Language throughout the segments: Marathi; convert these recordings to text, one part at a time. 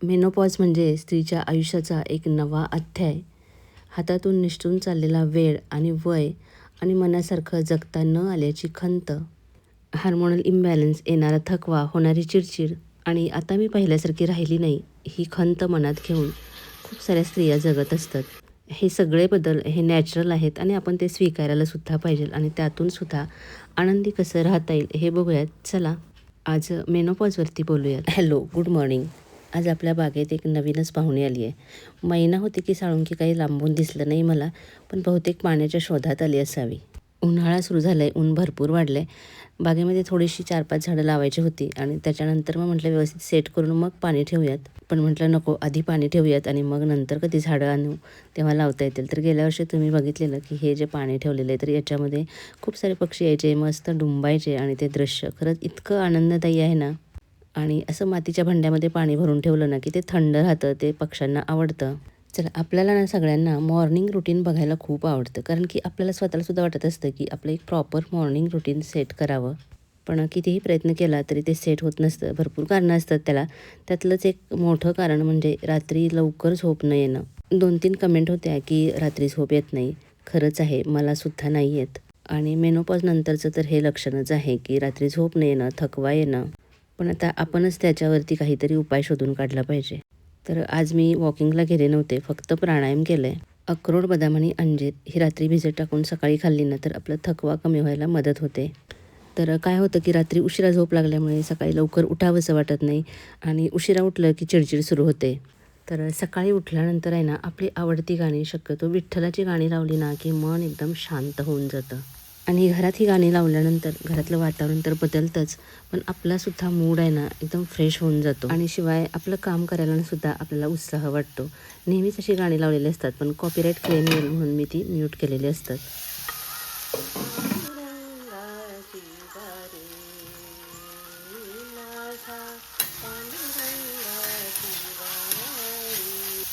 मेनोपॉज म्हणजे स्त्रीच्या आयुष्याचा एक नवा अध्याय. हातातून निसटून चाललेला वेळ आणि वय आणि मनासारखं जगता न आल्याची खंत, हार्मोनल इम्बॅलन्स, येणारा थकवा, होणारी चिडचिड आणि आता मी पहिल्यासारखी राहिली नाही ही खंत मनात घेऊन खूप साऱ्या स्त्रिया जगत असतात. हे सगळे बदल हे नॅचरल आहेत आणि आपण ते स्वीकारायला सुद्धा पाहिजे आणि त्यातून सुद्धा आनंदी कसं राहता येईल हे बघूयात. चला आज मेनोपॉजवरती बोलूयात. Hello, good morning. आज आपल्या बागेत एक नवीनच पाहुणी आली आहे. महिना होती की साळुंकी काही लांबून दिसलं नाही मला, पण बहुतेक पाण्याच्या शोधात आली असावी. उन्हाळा सुरू झाला आहे, ऊन भरपूर वाढलं आहे. बागेमध्ये थोडीशी 4-5 झाडं लावायची होती आणि त्याच्यानंतर मग म्हटलं व्यवस्थित सेट करून मग पाणी ठेवूयात. पण म्हटलं नको, आधी पाणी ठेवूयात आणि मग नंतर कधी झाडं आणू तेव्हा लावता येतील. तर गेल्या वर्षी तुम्ही बघितलेलं की हे जे पाणी ठेवलेलं आहे तर याच्यामध्ये खूप सारे पक्षी यायचे, मस्त डुंबायचे आणि ते दृश्य खरंच इतकं आनंददायी आहे ना. आणि असं मातीच्या भांड्यामध्ये पाणी भरून ठेवलं ना की ते थंड राहतं, ते पक्ष्यांना आवडतं. चला, आपल्याला ना सगळ्यांना मॉर्निंग रुटीन बघायला खूप आवडतं, कारण की आपल्याला स्वतःला सुद्धा वाटत असतं की आपलं एक प्रॉपर मॉर्निंग रुटीन सेट करावं. पण कितीही प्रयत्न केला तरी ते सेट होत नसतं. भरपूर कारणं असतात त्याला. त्यातलंच एक मोठं कारण म्हणजे रात्री लवकर झोप न येणं. 2-3 कमेंट होत्या की रात्री झोप येत नाही. खरंच आहे, मला सुद्धा नाही येत. आणि मेनोपॉज नंतरचं तर हे लक्षणच आहे की रात्री झोप न येणं, थकवा येणं. पण आता आपणच त्याच्यावरती काहीतरी उपाय शोधून काढला पाहिजे. तर आज मी वॉकिंगला गेले नव्हते, फक्त प्राणायाम केलं आहे. अक्रोड, बदाम आणि अंजीर ही रात्री भिजत टाकून सकाळी खाल्ली ना तर आपला थकवा कमी व्हायला मदत होते. तर काय होतं की रात्री उशिरा झोप लागल्यामुळे सकाळी लवकर उठावंसं वाटत नाही आणि उशिरा उठलं की चिडचिड सुरू होते. तर सकाळी उठल्यानंतर आहे ना, आपली आवडती गाणी, शक्यतो विठ्ठलाची गाणी लावली ना की मन एकदम शांत होऊन जातं. आणि घरात ही गाणी लावल्यानंतर घरातलं वातावरण तर बदलतंच, पण आपलासुद्धा मूड आहे ना एकदम फ्रेश होऊन जातो. आणि शिवाय आपलं काम करायला सुद्धा आपल्याला उत्साह वाटतो. नेहमीच अशी गाणी लावलेली असतात, पण कॉपीराईट क्लेम येईल म्हणून मी ती म्यूट केलेली असतात.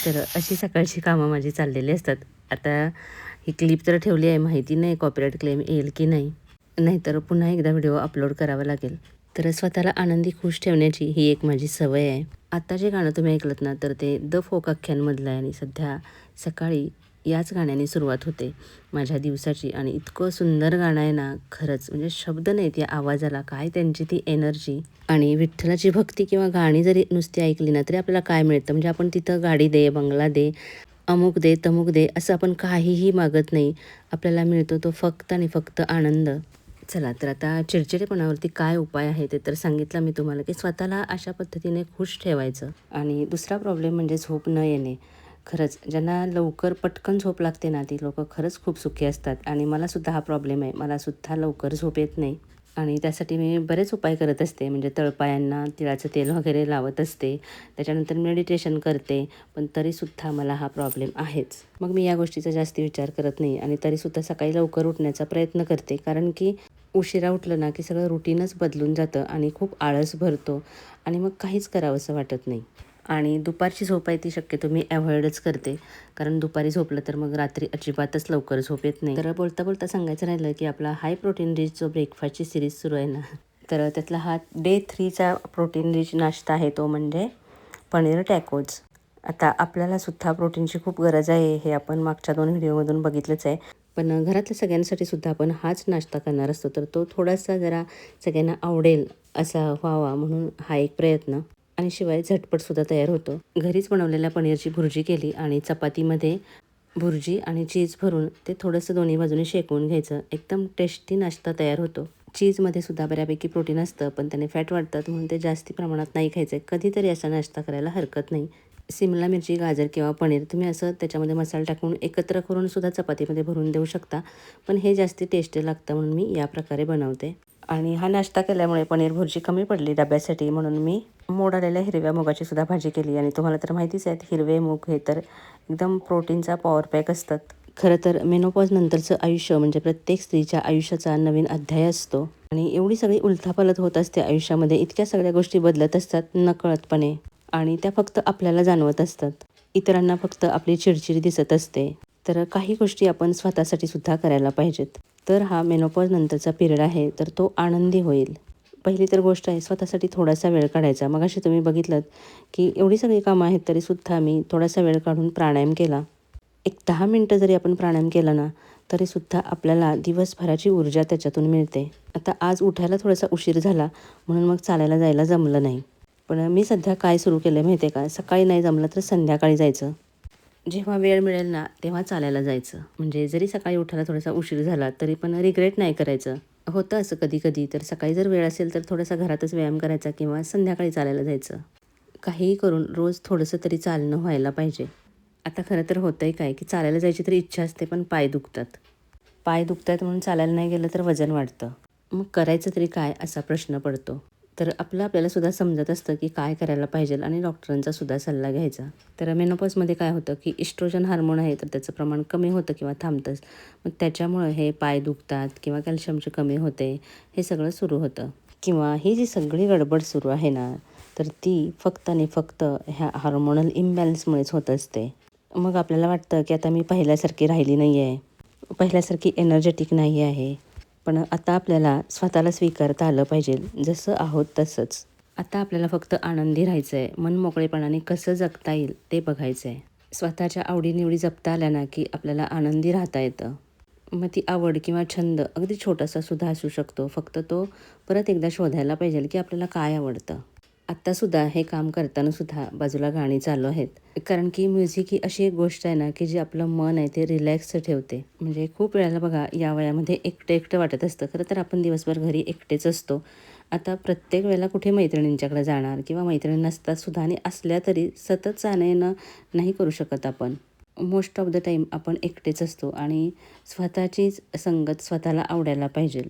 तर अशी सकाळची कामं माझी चाललेली असतात. आता ही क्लिप तर ठेवली आहे, माहिती नाही कॉपीराईट क्लेम येईल की नाही, नाहीतर पुन्हा एकदा व्हिडिओ अपलोड करावा लागेल. तर स्वतःला आनंदी खुश ठेवण्याची ही एक माझी सवय आहे. आता जे गाणं तुम्ही ऐकलत ना तर ते द फोक आख्यानमधलं आहे आणि सध्या सकाळी याच गाण्याने सुरुवात होते माझ्या दिवसाची. आणि इतकं सुंदर गाणं आहे ना, खरंच म्हणजे शब्द नाहीत या आवाजाला, काय त्यांची ती एनर्जी. आणि विठ्ठलाची भक्ती किंवा गाणी जरी नुसती ऐकली ना तरी आपल्याला काय मिळतं, म्हणजे आपण तिथं गाडी दे, बंगला दे, अमुक दे, तमुक दे, असं आपण काहीही मागत नाही. आपल्याला मिळतो तो फक्त आणि फक्त आनंद. चला, तर आता चिडचिडेपणावरती काय उपाय आहे ते तर सांगितलं मी तुम्हाला, की स्वतःला अशा पद्धतीने खुश ठेवायचं. आणि दुसरा प्रॉब्लेम म्हणजे झोप न येणे. खरंच ज्यांना लवकर पटकन झोप लागते ना ती लोकं खरंच खूप सुखी असतात. आणि मलासुद्धा हा प्रॉब्लेम आहे, मलासुद्धा लवकर झोप येत नाही. आणि त्यासाठी मी बरेच उपाय करत असते, म्हणजे तळपायांना तिळाचं तेल वगैरे लावत असते, त्याच्यानंतर मेडिटेशन करते, पण तरीसुद्धा मला हा प्रॉब्लेम आहेच. मग मी या गोष्टीचा जास्ती विचार करत नाही आणि तरीसुद्धा सकाळी लवकर उठण्याचा प्रयत्न करते, कारण की उशिरा उठलं ना की सगळं रुटीनच बदलून जातं आणि खूप आळस भरतो आणि मग काहीच करावंसं वाटत नाही. आणि दुपारची झोप आहे ती शक्यतो मी अवॉइडच करते, कारण दुपारी झोपलं तर मग रात्री अजिबातच लवकर झोप येत नाही. तर बोलता बोलता सांगायचं राहिलं की आपला हाय प्रोटीन रिच जो ब्रेकफास्टची सिरीज सुरू आहे ना, तर त्यातला हा डे 3चा प्रोटीन रिच नाश्ता आहे, तो म्हणजे पनीर टॅकोज. आता आपल्याला सुद्धा प्रोटीनची खूप गरज आहे, हे आपण मागच्या 2 व्हिडिओमधून बघितलंच आहे. पण घरातल्या सगळ्यांसाठी सुद्धा आपण हाच नाश्ता करणार असतो, तर तो थोडासा जरा सगळ्यांना आवडेल असा व्हावा म्हणून हा एक प्रयत्न. आणि शिवाय झटपटसुद्धा तयार होतो. घरीच बनवलेल्या पनीरची भुर्जी केली आणि चपातीमध्ये भुर्जी आणि चीज भरून ते थोडंसं दोन्ही बाजूने शेकवून घ्यायचं. एकदम टेस्टी नाश्ता तयार होतो. चीजमध्ये सुद्धा बऱ्यापैकी प्रोटीन असतं, पण त्याने फॅट वाढतात म्हणून ते जास्ती प्रमाणात नाही खायचं आहे. कधीतरी असा नाश्ता करायला हरकत नाही. शिमला मिरची, गाजर किंवा पनीर तुम्ही असं त्याच्यामध्ये मसाला टाकून एकत्र करून सुद्धा चपातीमध्ये भरून देऊ शकता, पण हे जास्ती टेस्टी लागतं म्हणून मी या प्रकारे बनवते. आणि हा नाश्ता केल्यामुळे पनीर भुर्जी कमी पडली डब्यासाठी, म्हणून मी मोड आलेल्या हिरव्या मुगाची सुद्धा भाजी केली. आणि तुम्हाला तर माहितीच आहे, हिरवे मूग हे तर एकदम प्रोटीनचा पॉवर पॅक असतात. खरं तर मेनोपॉज नंतरचं आयुष्य म्हणजे प्रत्येक स्त्रीच्या आयुष्याचा नवीन अध्याय असतो. आणि एवढी सगळी उलथापालथ होत असते आयुष्यामध्ये, इतक्या सगळ्या गोष्टी बदलत असतात नकळतपणे आणि त्या फक्त आपल्याला जाणवत असतात. इतरांना फक्त आपली चिडचिड दिसत असते. तर काही गोष्टी आपण स्वतःसाठी सुद्धा करायला पाहिजेत. तर हा मेनोपॉज नंतरचा पिरियड आहे, तर तो आनंदी होईल. पहिली तर गोष्ट आहे स्वतःसाठी थोडासा वेळ काढायचा. मगाशी तुम्ही बघितलंत की एवढी सगळी कामं आहेत तरीसुद्धा मी थोडासा वेळ काढून प्राणायाम केला. एक 10 मिनटं जरी आपण प्राणायाम केला ना, तरीसुद्धा आपल्याला दिवसभराची ऊर्जा त्याच्यातून मिळते. आता आज उठायला थोडासा उशीर झाला म्हणून मग चालायला जायला जमलं नाही. पण मी सध्या काय सुरू केलं आहे माहिती आहे का? सकाळी नाही जमलं तर संध्याकाळी जायचं. जेव्हा वेळ मिळेल ना, तेव्हा चालायला जायचं. म्हणजे जरी सकाळी उठायला थोडासा उशीर झाला, तरी पण रिग्रेट नाही करायचं. होतं असं कधी-कधी, तर सकाळी जर वेळ असेल, तर थोडासा घरातच व्यायाम करायचा किंवा संध्याकाळी चालायला जायचं. काहीही करून रोज थोडंसं तरी चालणं व्हायला पाहिजे. आता खरं तर होतंय काय, की चालायला जायची तरी इच्छा असते, पण पाय दुखतात. पाय दुखतायत म्हणून चालायला नाही गेलं तर वजन वाढतं. मग करायचं तरी काय असा प्रश्न पडतो. तर आपल्याला सुद्धा समजत असतं की काय करायला पाहिजेल आणि डॉक्टरांचा सुद्धा सल्ला घ्यायचा. तर मेनोपॉजमध्ये काय होतं की इस्ट्रोजन हार्मोन आहे तर त्याचं प्रमाण कमी होतं किंवा थांबतंच. मग त्याच्यामुळं हे पाय दुखतात किंवा कॅल्शियमची कमी होते, हे सगळं सुरू होतं. किंवा ही जी सगळी गडबड सुरू आहे ना, तर ती फक्त आणि फक्त ह्या हार्मोनल इम्बॅलन्समुळेच होत असते. मग आपल्याला वाटतं की आता मी पहिल्यासारखी राहिली नाही आहे, पहिल्यासारखी एनर्जेटिक नाही आहे. पण आता आपल्याला स्वतःला स्वीकारता आलं पाहिजे, जसं आहोत तसंच. आता आपल्याला फक्त आनंदी राहायचं आहे. मनमोकळेपणाने कसं जगता येईल ते बघायचं आहे. स्वतःच्या आवडीनिवडी जपता आल्या ना, की आपल्याला आनंदी राहता येतं. मग ती आवड किंवा छंद अगदी छोटासा सुद्धा असू शकतो. फक्त तो परत एकदा शोधायला पाहिजे की आपल्याला काय आवडतं. आत्तासुद्धा हे काम करतानासुद्धा बाजूला गाणी चालू आहेत. कारण की म्युझिक ही अशी एक गोष्ट आहे ना, की जी आपलं मन आहे ते रिलॅक्स ठेवते. म्हणजे खूप वेळेला बघा या वयामध्ये एकटं-एकटं वाटत असतं. खरं तर आपण दिवसभर घरी एकटेच असतो. आता प्रत्येक वेळेला कुठे मैत्रिणींच्याकडे जाणार किंवा मैत्रिणी नसतात सुद्धा आणि असल्या तरी सतत जाणं-येणं नाही करू शकत आपण. मोस्ट ऑफ द टाईम आपण एकटेच असतो आणि स्वतःचीच संगत स्वतःला आवडायला पाहिजे.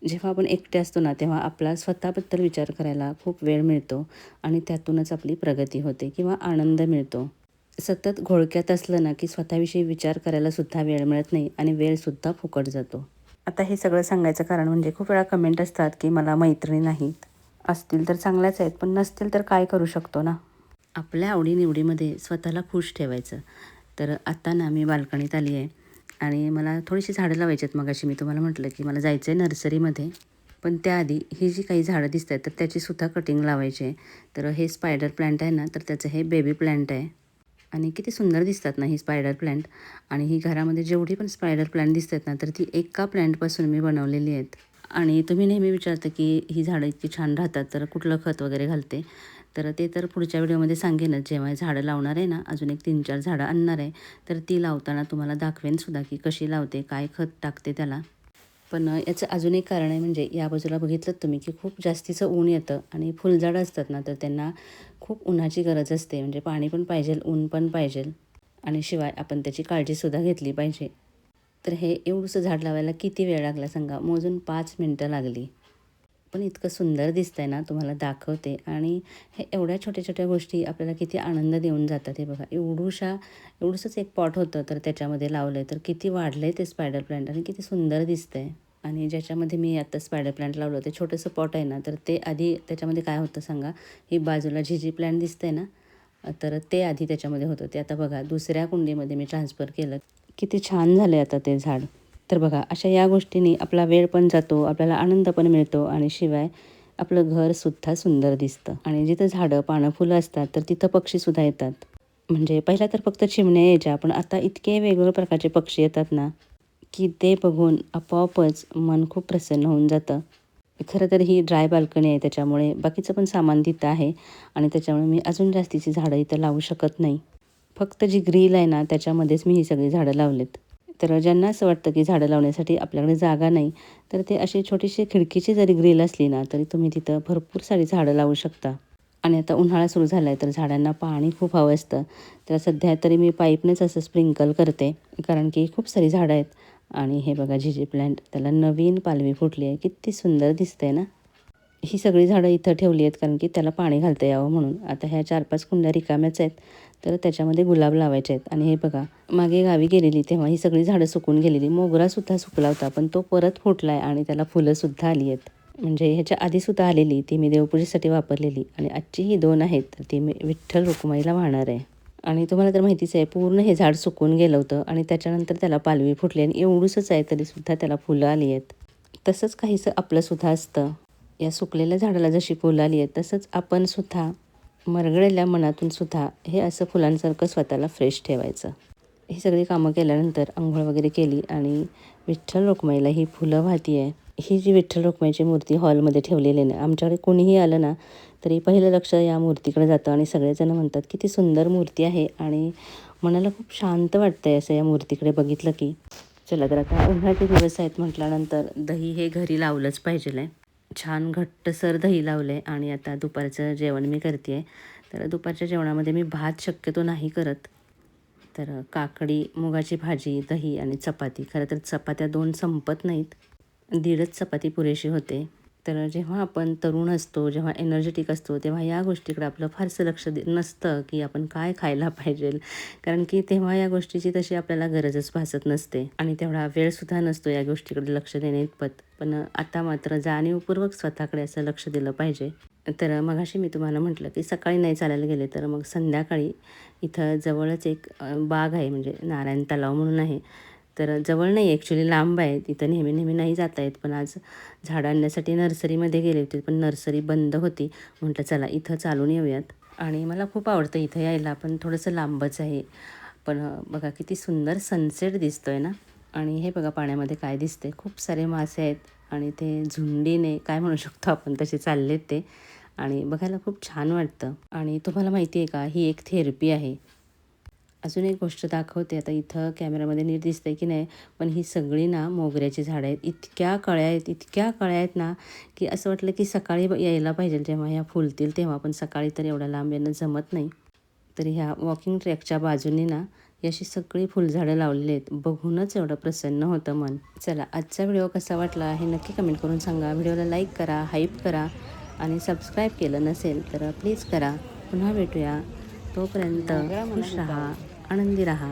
जेव्हा आपण एकटे असतो ना, तेव्हा आपला स्वतःबद्दल विचार करायला खूप वेळ मिळतो आणि त्यातूनच आपली प्रगती होते किंवा आनंद मिळतो. सतत घोळक्यात असलं ना, की स्वतःविषयी विचार करायला सुद्धा वेळ मिळत नाही आणि वेळसुद्धा फुकट जातो. आता हे सगळं सांगायचं कारण म्हणजे खूप वेळा कमेंट असतात, की मला मैत्रिणी नाहीत. असतील तर चांगल्याच आहेत, पण नसतील तर काय करू शकतो ना? आपल्या आवडीनिवडीमध्ये स्वतःला खुश ठेवायचं. तर आता ना मी बाल्कनीत आली आहे आणि मला थोडीशी झाडं लावायची आहेत. मगाशी मी तुम्हाला म्हटलं की मला जायचं आहे नर्सरीमध्ये. पण त्याआधी ही जी काही झाडं दिसत आहेत तर त्याचीसुद्धा कटिंग लावायची आहे. तर हे स्पायडर प्लांट आहे ना, तर त्याचं हे बेबी प्लांट आहे. आणि किती सुंदर दिसतात ना ही स्पायडर प्लांट. आणि ही घरामध्ये जेवढी पण स्पायडर प्लांट दिसतात ना, तर ती एका प्लांटपासून मी बनवलेली आहेत. आणि तुम्ही नेहमी विचारता की ही झाडं इतकी छान राहतात तर कुठलं खत वगैरे घालते. तर ते तर पुढच्या व्हिडिओमध्ये सांगेनच. जेव्हा झाडं लावणार आहे ना, अजून एक 3-4 झाडं आणणार आहे, तर ती लावताना तुम्हाला दाखवेनसुद्धा की कशी लावते, काय खत टाकते त्याला. पण याचं अजून एक कारण आहे म्हणजे या बाजूला बघितलंत तुम्ही की खूप जास्तीचं ऊन येतं आणि फुलझाडं असतात ना, तर त्यांना खूप उन्हाची गरज असते. म्हणजे पाणी पण पाहिजे, ऊन पण पाहिजे आणि शिवाय आपण त्याची काळजीसुद्धा घेतली पाहिजे. तर हे एवढंसं झाड लावायला किती वेळ लागला सांगा? मोजून 5 मिनटं लागली. पण इतकं सुंदर दिसतंय ना, तुम्हाला दाखवते. आणि हे एवढ्या छोट्या-छोट्या गोष्टी आपल्याला किती आनंद देऊन जातात. हे बघा एवढंसंच एक पॉट होतं, तर त्याच्यामध्ये लावलंय, तर किती वाढलंय ते स्पायडर प्लांट आणि किती सुंदर दिसतंय. आणि ज्याच्यामध्ये मी आता स्पायडर प्लांट लावलं ते छोटंसं पॉट आहे ना, तर ते आधी त्याच्यामध्ये काय होतं सांगा? ही बाजूला झिझी प्लांट दिसतंय ना, तर ते आधी त्याच्यामध्ये होतं. ते आता बघा दुसऱ्या कुंडीमध्ये मी ट्रान्सफर केलं. किती छान झालंय आता ते झाड. तर बघा अशा या गोष्टींनी आपला वेळ पण जातो, आपल्याला आनंद पण मिळतो आणि शिवाय आपलं घरसुद्धा सुंदर दिसतं. आणि जिथं झाडं, पानं, फुलं असतात तर तिथं पक्षीसुद्धा येतात. म्हणजे पहिला तर फक्त चिमण्या यायच्या, पण आता इतके वेगवेगळ्या प्रकारचे पक्षी येतात ना, की ते बघून आपोआपच मन खूप प्रसन्न होऊन जातं. खरं तर ही ड्राय बाल्कनी आहे त्याच्यामुळे बाकीचं पण सामान तिथं आहे आणि त्याच्यामुळे मी अजून जास्तीची झाडं इथं लावू शकत नाही. फक्त जी ग्रिल आहे ना, त्याच्यामध्येच मी ही सगळी झाडं लावलीत. तर ज्यांना असं वाटतं की झाडं लावण्यासाठी आपल्याकडे जागा नाही, तर ते अशी छोटीशी खिडकीची जरी ग्रिल असली ना, तरी तुम्ही तिथं भरपूर सारी झाडं लावू शकता. आणि आता उन्हाळा सुरू झाला आहे, तर झाडांना पाणी खूप हवं असतं. तर सध्या तरी मी पाईपनेच असं स्प्रिंकल करते, कारण की खूप सारी झाडं आहेत. आणि हे बघा झिझी प्लांट, त्याला नवीन पालवी फुटली आहे. किती सुंदर दिसतंय ना? ही सगळी झाडं इथं ठेवली आहेत कारण की त्याला पाणी घालता यावं म्हणून. आता ह्या 4-5 कुंड्या रिकाम्याच आहेत, तर त्याच्यामध्ये गुलाब लावायचे आहेत. आणि हे बघा मागे गावी गेलेली तेव्हा ही सगळी झाडं सुकून गेलेली. मोगरासुद्धा सुकला होता, पण तो परत फुटला आहे आणि त्याला फुलंसुद्धा आली आहेत. म्हणजे ह्याच्या आधीसुद्धा आलेली, ती मी देवपूजेसाठी वापरलेली. आणि आजची ही 2 आहेत, तर ती मी विठ्ठल रुक्माईला वाहणार आहे. आणि तुम्हाला तर माहितीच आहे, पूर्ण हे झाड सुकून गेलं होतं आणि त्याच्यानंतर त्याला पालवी फुटली आणि एवढूसच आहे तरीसुद्धा त्याला फुलं आली आहेत. तसंच काहीसं आपलंसुद्धा असतं. या सुकलेल्या झाडाला जशी फुलं आली आहेत तसंच आपण सुद्धा मरगळलेल्या मनातून सुद्धा हे असं फुलांसारखं स्वतःला फ्रेश ठेवायचं. ही सगळी कामं केल्यानंतर अंघोळ वगैरे केली आणि विठ्ठल रखुमाईला ही फुलं वाहती आहे. ही जी विठ्ठल रखुमाईची मूर्ती हॉलमध्ये ठेवलेली आहे ना, आमच्याकडे कोणीही आलं ना तरी पहिलं लक्ष या मूर्तीकडे जातं आणि सगळेजण म्हणतात किती सुंदर मूर्ती आहे आणि मनाला खूप शांत वाटतं आहे असं या मूर्तीकडे बघितलं की. चला तर आता उन्हाळ्याचे दिवस आहेत म्हटल्यानंतर दही हे घरी लावलंच पाहिजे आहे. छान घट्टसर दही लावलं आहे आणि आता दुपारचं जेवण मी करते आहे. तर दुपारच्या जेवणामध्ये मी भात शक्यतो नाही करत. तर काकडी, मुगाची भाजी, दही आणि चपाती. खरं तर चपात्या 2 संपत नाहीत. 1.5च चपाती पुरेशी होते. तर जेव्हा आपण तरुण असतो, जेव्हा एनर्जेटिक असतो, तेव्हा या गोष्टीकडे आपलं फारसं लक्ष नसतं की आपण काय खायला पाहिजे. कारण की तेव्हा या गोष्टीची तशी आपल्याला गरजच भासत नसते आणि तेवढा वेळसुद्धा नसतो या गोष्टीकडे लक्ष देण्याइतपत. पण आता मात्र जाणीवपूर्वक स्वतःकडे असं लक्ष दिलं पाहिजे. तर मगाशी मी तुम्हाला म्हटलं की सकाळी नाही चालायला गेले तर मग संध्याकाळी इथं जवळच एक बाग आहे, म्हणजे नारायण तलाव म्हणून आहे. तर जवळ नाही, ॲक्च्युली लांब आहे. तिथं नेहमी नाही जाता येत. पण आज झाडं आणण्यासाठी नर्सरीमध्ये गेले होते, पण नर्सरी बंद होती. म्हटलं चला इथं चालून येऊयात आणि मला खूप आवडतं इथं यायला, पण थोडंसं लांबच आहे. पण बघा किती सुंदर सनसेट दिसतो आहे ना. आणि हे बघा पाण्यामध्ये काय दिसते, खूप सारे मासे आहेत आणि ते झुंडीने काय म्हणू शकतो आपण तसे चाललेत ते आणि बघायला खूप छान वाटतं. आणि तुम्हाला माहिती आहे का, ही एक थेरपी आहे. अजून एक गोष्ट दाखवते. आता इथं कॅमेरामध्ये नीट दिसतंय की नाही, पण ही सगळी ना मोगऱ्याची झाडं आहेत. इतक्या कळ्या आहेत ना, की असं वाटलं की सकाळी यायला पाहिजे जेव्हा ह्या फुलतील तेव्हा, पण सकाळी तर एवढ्या लांब येणं जमत नाही. तर ह्या वॉकिंग ट्रॅकच्या बाजूने ना ही अशी सगळी फुलझाडं लावलेली आहेत. बघूनच एवढं प्रसन्न होतं मन. चला आजचा व्हिडिओ कसा वाटला हे नक्की कमेंट करून सांगा. व्हिडिओला लाईक करा, हाईप करा आणि सबस्क्राईब केलं नसेल तर प्लीज करा. पुन्हा भेटूया. तोपर्यंत खुश राहा, आनंदी राहा.